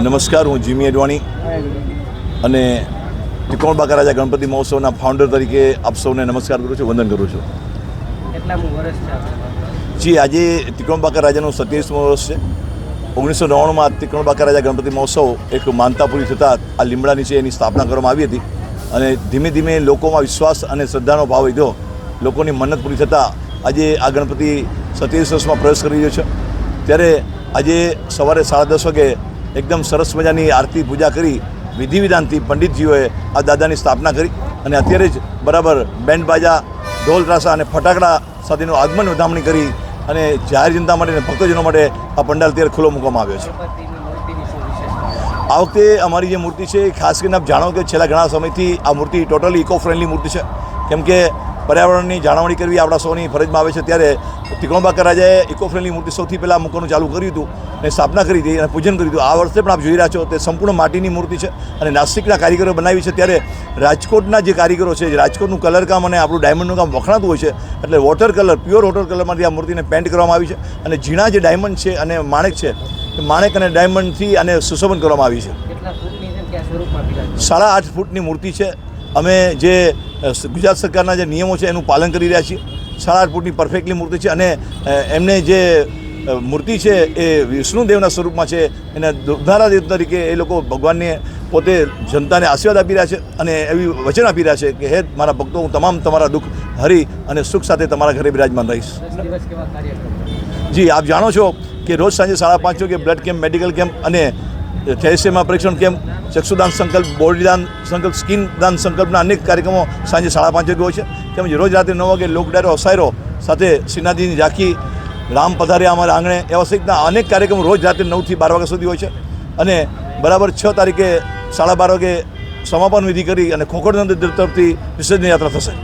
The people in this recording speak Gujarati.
નમસ્કાર, હું જીમી અડવાણી અને ત્રિકોણબાકા રાજા ગણપતિ મહોત્સવના ફાઉન્ડર તરીકે આપ સૌને નમસ્કાર કરું છું, વંદન કરું છું. જી, આજે ત્રિકોણબાકા રાજાનું 27મું વર્ષ છે. 1999માં ત્રિકોણબાકા રાજા ગણપતિ મહોત્સવ એક માનતા પૂરી થતાં આ લીમડા નીચે એની સ્થાપના કરવામાં આવી હતી અને ધીમે ધીમે લોકોમાં વિશ્વાસ અને શ્રદ્ધાનો ભાવ વધ્યો. લોકોની મન્નત પૂરી થતાં આજે આ ગણપતિ 27 વર્ષમાં પ્રવેશ કરી રહ્યો છે. ત્યારે આજે સવારે 10:30 વાગે એકદમ સરસ મજાની આરતી પૂજા કરી વિધિ વિધાનથી પંડિતજીઓએ આ દાદાની સ્થાપના કરી અને અત્યારે જ બરાબર બેન્ડ બાજા, ઢોલ ત્રાસા અને ફટાકડા સાથેનું આગમન વધામણી કરી અને જાહેર જનતા માટે અને ભક્તજનો માટે આ પંડાલ અત્યારે ખુલ્લો મૂકવામાં આવ્યો છે. આ વખતે અમારી જે મૂર્તિ છે એ ખાસ કરીને આપ જાણો કે છેલ્લા ઘણા સમયથી આ મૂર્તિ ટોટલી ઇકો ફ્રેન્ડલી મૂર્તિ છે, કેમ કે પર્યાવરણની જાળવણી કરવી આપણા સૌની ફરજમાં આવે છે. ત્યારે ત્રિકોણબાકા રાજાએ ઇકો ફ્રેન્ડલી મૂર્તિ સૌથી પહેલાં મૂકવાનું ચાલુ કર્યું હતું અને સ્થાપના કરી હતી અને પૂજન કર્યું હતું. આ વર્ષે પણ આપ જોઈ રહ્યા છો તે સંપૂર્ણ માટીની મૂર્તિ છે અને નાસિકના કારીગરો બનાવી છે. ત્યારે રાજકોટના જે કારીગરો છે, રાજકોટનું કલરકામ અને આપણું ડાયમંડનું કામ વખણાતું હોય છે, એટલે વોટર કલર, પ્યોર વોટર કલરમાંથી આ મૂર્તિને પેન્ટ કરવામાં આવી છે અને ઝીણા જે ડાયમંડ છે અને માણેક છે, માણેક અને ડાયમંડથી આને સુશોભન કરવામાં આવી છે. 8.5 ફૂટની મૂર્તિ છે. અમે જે ગુજરાત સરકારના જે નિયમો છે એનું પાલન કરી રહ્યા છીએ. 8.5 ફૂટની પરફેક્ટલી મૂર્તિ છે અને એમને જે મૂર્તિ છે એ વિષ્ણુદેવના સ્વરૂપમાં છે. એને દુર્ધારા દેવ તરીકે એ લોકો ભગવાનને પોતે જનતાને આશીર્વાદ આપી રહ્યા છે અને એવી વચન આપી રહ્યા છે કે હે મારા ભક્તો, હું તમારા દુઃખ હરી અને સુખ સાથે તમારા ઘરે બિરાજમાન રહીશ. જી, આપ જાણો છો કે રોજ સાંજે 5:30 વાગે બ્લડ કેમ્પ, મેડિકલ કેમ્પ અને થેલેસેમિયા પરીક્ષણ કેમ્પ, ચક્ષુદાન સંકલ્પ, બોડીદાન સંકલ્પ, સ્કિન દાન સંકલ્પના અનેક કાર્યક્રમો સાંજે 5:30 વાગે હોય છે. તેમજ રોજ રાત્રે 9 વાગે લોકડાયરો, અસાયરો સાથે શ્રીનાથજીની ઝાંખી, રામ પધાર્યા અમારા આંગણે, એવા સહિતના અનેક કાર્યક્રમો રોજ રાત્રે 9 થી 12 વાગ્યા સુધી હોય છે. અને બરાબર 6 તારીખે 12:30 વાગે સમાપન વિધિ કરી અને ખોખર તરફથી વિસર્જન યાત્રા થશે.